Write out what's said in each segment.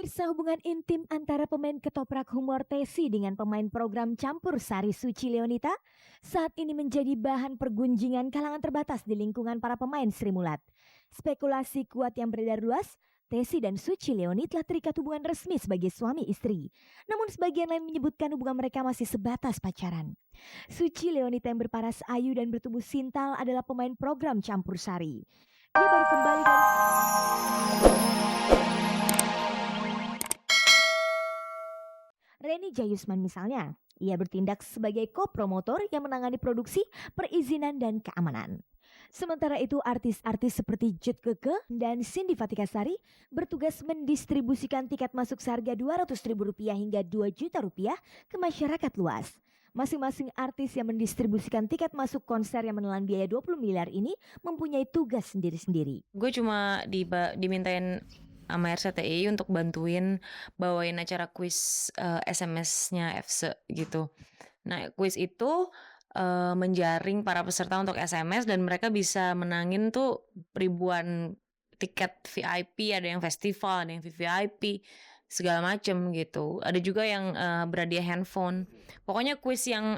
Pemirsa, hubungan intim antara pemain ketoprak humor Tesi dengan pemain program campur sari Suci Leonita saat ini menjadi bahan pergunjingan kalangan terbatas di lingkungan para pemain Sri Mulat. Spekulasi kuat yang beredar luas, Tesi dan Suci Leoni telah terikat hubungan resmi sebagai suami istri. Namun sebagian lain menyebutkan hubungan mereka masih sebatas pacaran. Suci Leonita yang berparas ayu dan bertubuh sintal adalah pemain program campur sari. Dia baru kembali dari Reni Jayusman misalnya, ia bertindak sebagai co-promotor yang menangani produksi, perizinan, dan keamanan. Sementara itu artis-artis seperti Jut Keke dan Cindy Fatikasari bertugas mendistribusikan tiket masuk seharga Rp200.000 hingga Rp2 juta ke masyarakat luas. Masing-masing artis yang mendistribusikan tiket masuk konser yang menelan biaya 20 miliar ini mempunyai tugas sendiri-sendiri. Gue cuma dimintain sama RCTI untuk bantuin bawain acara kuis SMS-nya FC gitu. Nah, kuis itu menjaring para peserta untuk SMS dan mereka bisa menangin tuh ribuan tiket VIP, ada yang festival, ada yang VVIP, segala macem gitu. Ada juga yang berhadiah handphone. Pokoknya kuis yang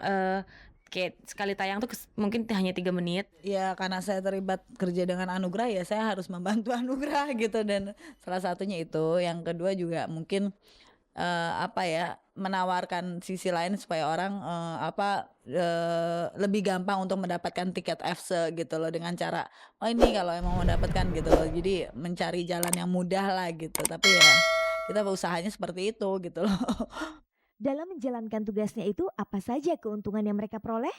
kayak sekali tayang tuh mungkin hanya 3 menit. Ya karena saya terlibat kerja dengan Anugerah ya saya harus membantu Anugerah gitu, dan salah satunya itu. Yang kedua juga mungkin menawarkan sisi lain supaya orang lebih gampang untuk mendapatkan tiket FC gitu loh, dengan cara ini kalau emang mau mendapatkan gitu loh, jadi mencari jalan yang mudah lah gitu, tapi ya kita usahanya seperti itu gitu loh. Dalam menjalankan tugasnya itu, apa saja keuntungan yang mereka peroleh?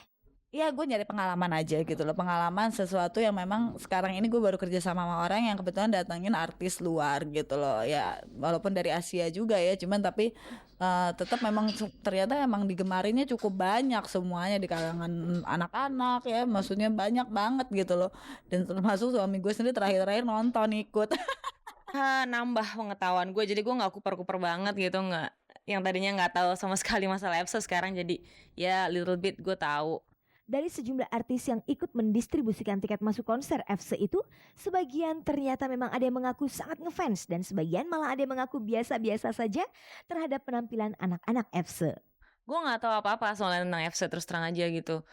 Ya gue nyari pengalaman aja gitu loh, pengalaman sesuatu yang memang sekarang ini gue baru kerja sama orang yang kebetulan datangin artis luar gitu loh, ya walaupun dari Asia juga ya, cuman tapi tetap memang ternyata emang digemarinnya cukup banyak semuanya di kalangan anak-anak ya, maksudnya banyak banget gitu loh, dan termasuk suami gue sendiri terakhir-terakhir nonton ikut. Nambah pengetahuan gue, jadi gue nggak kuper-kuper banget gitu, nggak yang tadinya nggak tahu sama sekali masalah EPSA sekarang jadi ya little bit gue tahu. Dari sejumlah artis yang ikut mendistribusikan tiket masuk konser FC itu, sebagian ternyata memang ada yang mengaku sangat ngefans dan sebagian malah ada yang mengaku biasa-biasa saja terhadap penampilan anak-anak FC. Gue nggak tahu apa-apa soalnya tentang FC, terus terang aja gitu.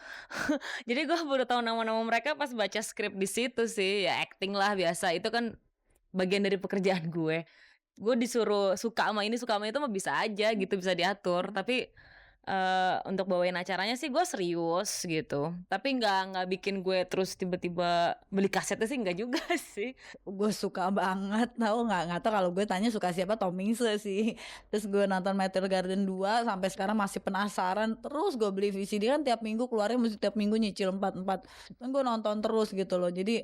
Jadi gue baru tahu nama-nama mereka pas baca skrip di situ sih, ya acting lah biasa, itu kan bagian dari pekerjaan gue. Gue disuruh suka sama ini suka sama itu mah bisa aja gitu, bisa diatur, tapi untuk bawain acaranya sih gue serius gitu, tapi nggak bikin gue terus tiba-tiba beli kasetnya sih, nggak juga sih. Gue suka banget, nggak tahu kalau gue tanya suka siapa, Tomingse sih. Terus gue nonton Meteor Garden 2 sampai sekarang masih penasaran, terus gue beli VCD kan tiap minggu keluarnya, mesti tiap minggu nyicil 4 dan gue nonton terus gitu loh. Jadi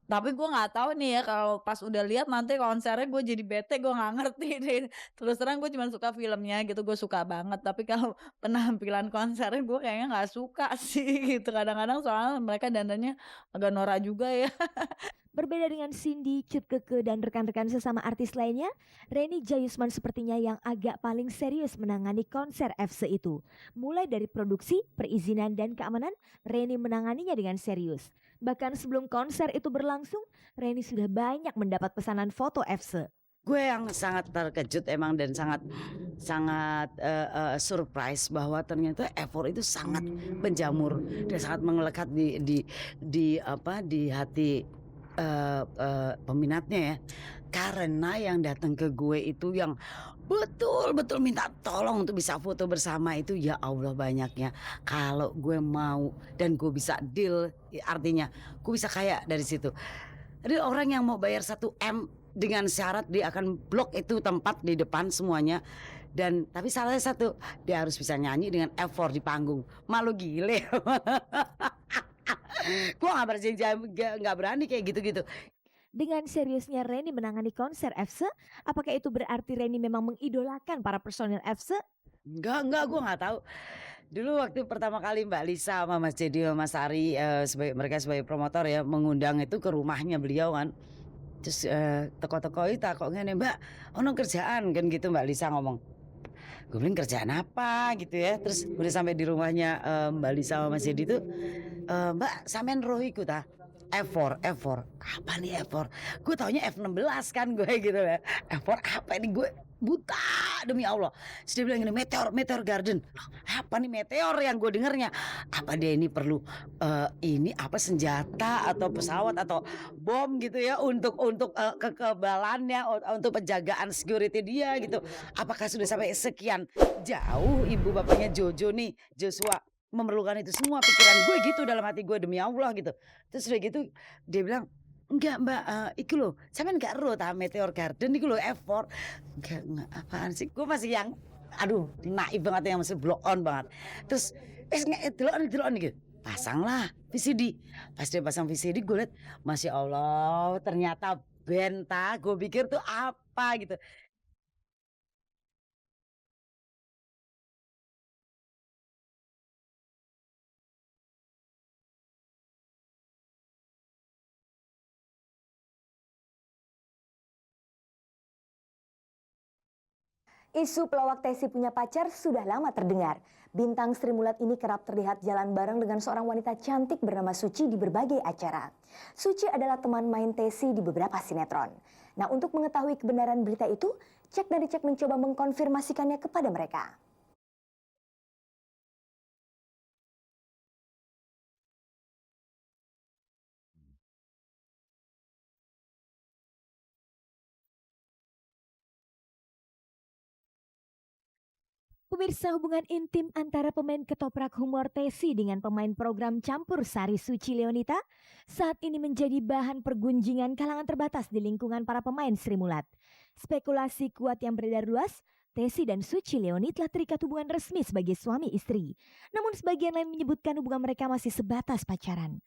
tapi gue nggak tahu nih ya, kalau pas udah lihat nanti konsernya gue jadi bete, gue nggak ngerti deh. Terus terang gue cuma suka filmnya gitu, gue suka banget. Tapi kalau penampilan konsernya gue kayaknya nggak suka sih gitu. Kadang-kadang soalnya mereka dandannya agak norak juga ya. Berbeda dengan Cindy, Cut Keke, dan rekan-rekan sesama artis lainnya, Reni Jayusman sepertinya yang agak paling serius menangani konser FC itu. Mulai dari produksi, perizinan, dan keamanan, Reni menanganinya dengan serius. Bahkan sebelum konser itu berlangsung, Reni sudah banyak mendapat pesanan foto FC. Gue yang sangat terkejut emang dan sangat surprise bahwa ternyata effort itu sangat menjamur dan sangat mengelekat di hati peminatnya ya. Karena yang datang ke gue itu yang betul-betul minta tolong untuk bisa foto bersama itu, ya Allah banyaknya. Kalau gue mau dan gue bisa deal, artinya gue bisa kaya dari situ. Ada orang yang mau bayar 1 M dengan syarat dia akan blok itu tempat di depan semuanya. Dan tapi salahnya satu, dia harus bisa nyanyi dengan effort di panggung. Malu gile. Gue nggak berani kayak gitu-gitu. Dengan seriusnya Reni menangani konser FC, apakah itu berarti Reni memang mengidolakan para personil FC? Enggak, gue nggak tahu. Dulu waktu pertama kali Mbak Lisa sama Mas Dedi sama Mas Ari mereka sebagai promotor ya mengundang itu ke rumahnya beliau kan. Terus teko-teko itu kok ngene, Mbak, ono kerjaan kan gitu, Mbak Lisa ngomong. Gue bilang kerjaan apa gitu ya. Terus udah sampai di rumahnya Mbak Lisa sama Mas Dedi tuh, Mbak sampean roh ikut ah. F4, apa nih F4? Gue taunya F16 kan gue gitu ya. F4 apa ini, gue buta demi Allah. Terus dia bilang ini Meteor Garden. Loh, apa nih meteor yang gue dengernya? Apa dia ini perlu ini apa senjata atau pesawat atau bom gitu ya untuk kekebalannya, untuk penjagaan security dia gitu. Apakah sudah sampai sekian jauh ibu bapaknya Joshua memerlukan itu semua? Pikiran gue gitu dalam hati gue demi Allah gitu. Terus udah gitu dia bilang, enggak mbak, iku loh sampean enggak ero ta Meteor Garden iku loh F4. Enggak apaan sih, gue masih yang aduh naif banget, yang masih blow on banget. Terus delok gitu, pasanglah VCD. Pas dia pasang VCD gue liat, Masya Allah ternyata benta. Gue pikir tuh apa gitu. Isu pelawak Tessy punya pacar sudah lama terdengar. Bintang Sri Mulat ini kerap terlihat jalan bareng dengan seorang wanita cantik bernama Suci di berbagai acara. Suci adalah teman main Tessy di beberapa sinetron. Nah, untuk mengetahui kebenaran berita itu, Cek dan Dicek mencoba mengkonfirmasikannya kepada mereka. Pemirsa, hubungan intim antara pemain ketoprak humor Tessy dengan pemain program campur sari Suci Leonita saat ini menjadi bahan pergunjingan kalangan terbatas di lingkungan para pemain Sri Mulat. Spekulasi kuat yang beredar luas, Tessy dan Suci Leoni telah terikat hubungan resmi sebagai suami istri. Namun sebagian lain menyebutkan hubungan mereka masih sebatas pacaran.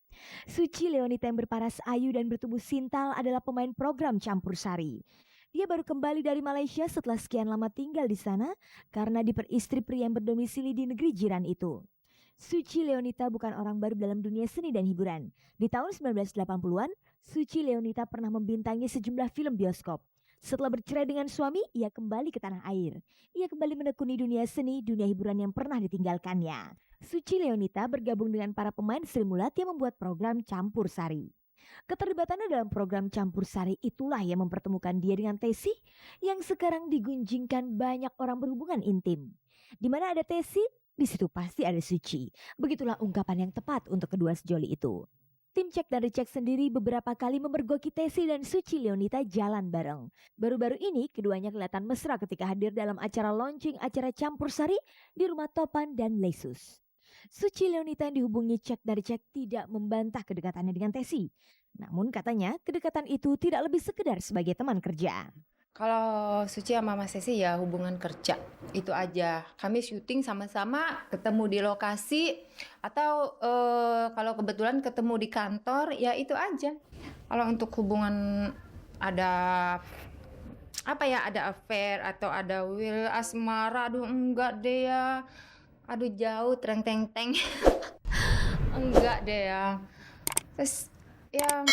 Suci Leonita yang berparas ayu dan bertubuh sintal adalah pemain program campur sari. Dia baru kembali dari Malaysia setelah sekian lama tinggal di sana karena diperistri pria yang berdomisili di negeri jiran itu. Suci Leonita bukan orang baru dalam dunia seni dan hiburan. Di tahun 1980-an, Suci Leonita pernah membintangi sejumlah film bioskop. Setelah bercerai dengan suami, ia kembali ke tanah air. Ia kembali menekuni dunia seni, dunia hiburan yang pernah ditinggalkannya. Suci Leonita bergabung dengan para pemain Sri Mulat yang membuat program Campur Sari. Keterlibatannya dalam program Campur Sari itulah yang mempertemukan dia dengan Tessy yang sekarang digunjingkan banyak orang berhubungan intim. Di mana ada Tessy, di situ pasti ada Suci. Begitulah ungkapan yang tepat untuk kedua sejoli itu. Tim Cek dan Dicek sendiri beberapa kali memergoki Tessy dan Suci Leonita jalan bareng. Baru-baru ini keduanya kelihatan mesra ketika hadir dalam acara launching acara Campur Sari di rumah Topan dan Lesus. Suci Leonita yang dihubungi Cek dan Dicek tidak membantah kedekatannya dengan Tessy. Namun katanya kedekatan itu tidak lebih sekedar sebagai teman kerja. Kalau Suci sama Mas Tessy ya hubungan kerja, itu aja. Kami syuting sama-sama, ketemu di lokasi, atau kalau kebetulan ketemu di kantor, ya itu aja. Kalau untuk hubungan ada ada affair atau ada will asmara, aduh enggak deh ya. Aduh jauh, treng-teng-teng. Enggak deh ya. Terus ya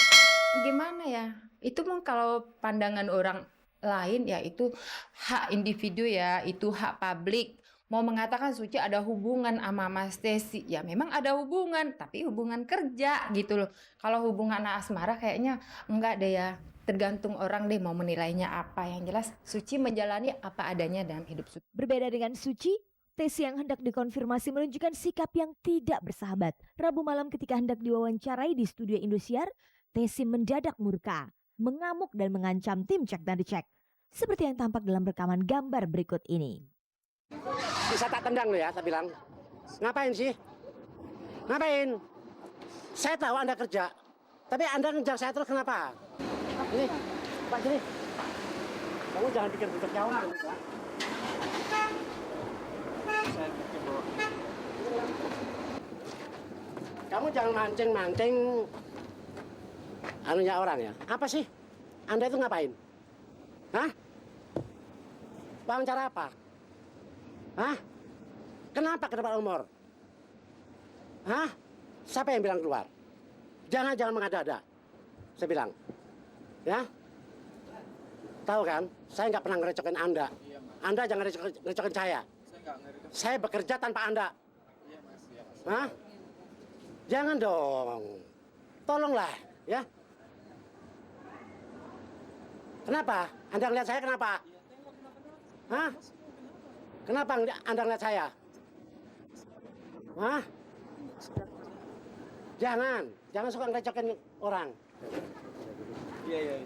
gimana ya? Itu mah kalau pandangan orang lain ya itu hak individu ya, itu hak publik. Mau mengatakan Suci ada hubungan sama Mas Tessy, ya memang ada hubungan, tapi hubungan kerja gitu loh. Kalau hubungan asmara kayaknya enggak deh ya. Tergantung orang deh mau menilainya apa. Yang jelas Suci menjalani apa adanya dalam hidup Suci. Berbeda dengan Suci, Tessy yang hendak dikonfirmasi menunjukkan sikap yang tidak bersahabat. Rabu malam ketika hendak diwawancarai di studio Indosiar, Tessy mendadak murka, mengamuk dan mengancam tim Cek dan Dicek. Seperti yang tampak dalam rekaman gambar berikut ini. Bisa tak tendang lo ya, tak bilang. Ngapain sih? Ngapain? Saya tahu Anda kerja, tapi Anda ngejar saya terus kenapa? Ini, Pak gini. Kamu jangan pikir butuh nyawa. Kamu jangan mancing-mancing anunya orang ya. Apa sih? Anda itu ngapain? Hah? Wawancara apa? Hah? Kenapa ke depan umur? Hah? Siapa yang bilang keluar? Jangan mengada-ada. Saya bilang. Ya? Tahu kan? Saya nggak pernah ngerecokin Anda. Anda jangan ngerecokin saya. Saya bekerja tanpa Anda. Hah? Jangan dong. Tolonglah, Ya? Kenapa? Anda ngeliat saya kenapa? Hah? Kenapa Anda ngeliat saya? Hah? Jangan suka ngerecokin orang. Iya.